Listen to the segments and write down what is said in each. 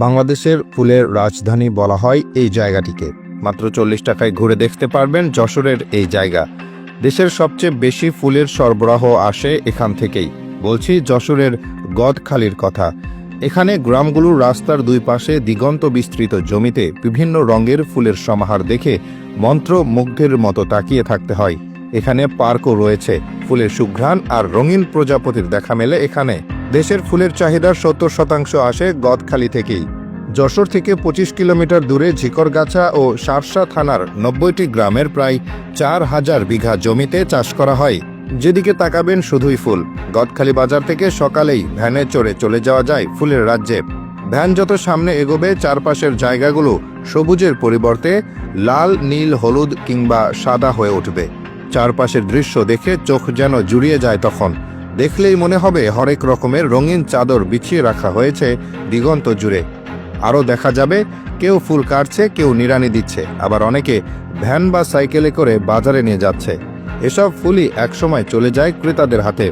বাংলাদেশের ফুলের রাজধানী বলা হয় এই জায়গাটিকে। মাত্র 40 টাকায় ঘুরে দেখতে পারবেন যশোরের এই জায়গা। দেশের সবচেয়ে বেশি ফুলের সরবরাহ আসে এখান থেকেই। বলছি যশোরের গদখালির কথা। এখানে গ্রামগুলোর রাস্তার দুই পাশে দিগন্ত বিস্তৃত জমিতে বিভিন্ন রঙের ফুলের সমাহার দেখে মন্ত্রমুগ্ধের মতো তাকিয়ে থাকতে হয়। এখানে পার্কও রয়েছে। ফুলের সুঘ্রাণ আর রঙিন প্রজাপতির দেখা মেলে এখানে। দেশের ফুলের চাহিদার 70% আসে গদখালি থেকেই। যশোর থেকে 25 কিলোমিটার দূরে ঝিকরগাছা ও শার্শা থানার 90টি গ্রামের প্রায় 4000 বিঘা জমিতে চাষ করা হয়। যেদিকে তাকাবেন শুধুই ফুল। গদখালি বাজার থেকে সকালেই ভ্যানে চড়ে চলে যাওয়া যায় ফুলের রাজ্যে। ভ্যান যত সামনে এগোবে চারপাশের জায়গাগুলো সবুজের পরিবর্তে লাল, নীল, হলুদ কিংবা সাদা হয়ে উঠবে। চারপাশের দৃশ্য দেখে চোখ যেন জুড়িয়ে যায় তখন। দেখলেই মনে হবে হরেক রকমের রঙিন চাদর বিছিয়ে রাখা হয়েছে দিগন্ত জুড়ে। আরও দেখা যাবে কেউ ফুল কাটছে, কেউ নিড়ানি দিচ্ছে, আবার অনেকে ভ্যান বা সাইকেলে করে বাজারে নিয়ে যাচ্ছে। এসব ফুলই একসময় চলে যায় ক্রেতাদের হাতে।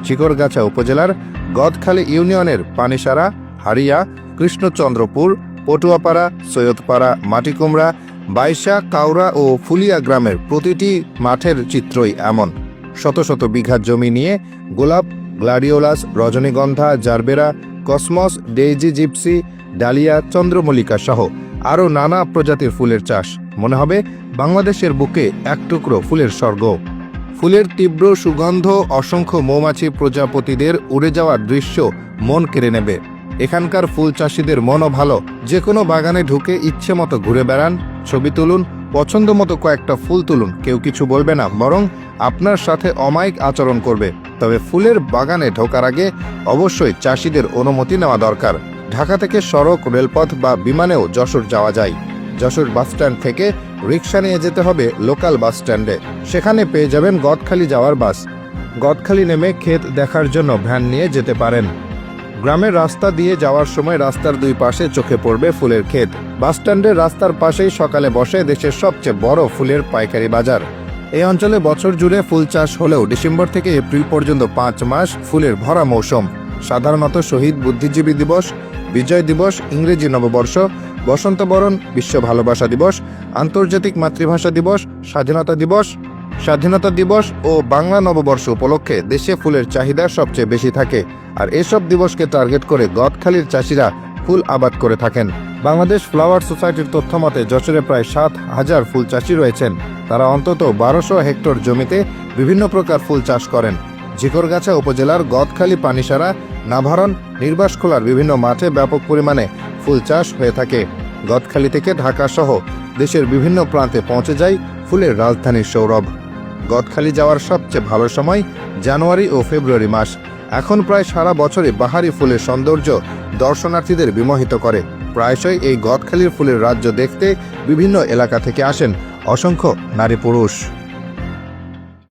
ঝিকরগাছা উপজেলার গদখালি ইউনিয়নের পানিসারা, হারিয়া, কৃষ্ণচন্দ্রপুর, পটুয়াপাড়া, সৈয়দপাড়া, মাটিকুমড়া, বাইশা, কাউরা ও ফুলিয়া গ্রামের প্রতিটি মাঠের চিত্রই এমন। শত শত বিঘা জমি নিয়ে গোলাপ, গ্লাডিওলাস, রজনীগন্ধা, gerbera, cosmos, daisy, gypsy, dahlia, চন্দ্রমল্লিকা সহ আরও নানা প্রজাতির ফুলের চাষ। মনে হবে বাংলাদেশের বুকে এক টুকরো ফুলের স্বর্গ। ফুলের তীব্র সুগন্ধ অসংখ্য মৌমাছি প্রজাপতিদের উড়ে যাওয়ার দৃশ্য মন কেড়ে নেবে। এখানকার ফুল চাষিদের মনও ভালো। যে কোনো বাগানে ঢুকে ইচ্ছে মতো ঘুরে বেড়ান, ছবি তুলুন, পছন্দ মতো কয়েকটা ফুল তুলুন। কেউ কিছু বলবে না, বরং আপনার সাথে অমায়িক আচরণ করবে। তবে ফুলের বাগানে ঢোকার আগে অবশ্যই চাষিদের অনুমতি নেওয়া দরকার। ঢাকা থেকে সড়ক, রেলপথ বা বিমানেও যশোর যাওয়া যায়। যশোর বাসস্ট্যান্ড থেকে রিক্সা নিয়ে যেতে হবে লোকাল বাস স্ট্যান্ডে। সেখানে পেয়ে যাবেন গদখালি যাওয়ার বাস। গদখালি নেমে ক্ষেত দেখার জন্য ভ্যান নিয়ে যেতে পারেন। গ্রামের রাস্তা দিয়ে যাওয়ার সময় রাস্তার দুই পাশে চোখে পড়বে ফুলের ক্ষেত। বাসস্ট্যান্ডের রাস্তার পাশেই সকালে বসে দেশের সবচেয়ে বড় ফুলের পাইকারি বাজার। এই অঞ্চলে বছর জুড়ে ফুল চাষ হলেও ডিসেম্বর থেকে এপ্রিল পর্যন্ত 5 মাস ফুলের ভরা মৌসুম। সাধারণত শহীদ বুদ্ধিজীবী দিবস, বিজয় দিবস, ইংরেজি নববর্ষ, বসন্ত বরণ, বিশ্ব ভালোবাসা দিবস, আন্তর্জাতিক মাতৃভাষা দিবস, স্বাধীনতা দিবস ও বাংলা নববর্ষ উপলক্ষে দেশে ফুলের চাহিদা সবচেয়ে বেশি থাকে। আর এসব দিবসকে টার্গেট করে গদখালির চাষিরা ফুল আবাদ করে থাকেন। বাংলাদেশ ফ্লাওয়ার সোসাইটির তথ্য মতে যশোরে প্রায় 7000 ফুল চাষি রয়েছেন। তারা অন্তত 1200 হেক্টর জমিতে বিভিন্ন প্রকার ফুল চাষ করেন। ঝিকরগাছা উপজেলার গদখালি, পানিসারা, নাভারণ, নির্বাসখোলার বিভিন্ন মাঠে ব্যাপক পরিমাণে ফুল চাষ হয়ে থাকে। গদখালি থেকে ঢাকা সহ দেশের বিভিন্ন প্রান্তে পৌঁছে যায় ফুলের রাজধানীর সৌরভ। গদখালি যাওয়ার সবচেয়ে ভালো সময় জানুয়ারি ও ফেব্রুয়ারি মাস। এখন প্রায় সারা বছরই বাহারি ফুলের সৌন্দর্য দর্শনার্থীদের বিমোহিত করে। প্রায়শই এই গদখালির ফুলের রাজ্য দেখতে বিভিন্ন এলাকা থেকে আসেন অসংখ্য নারী পুরুষ।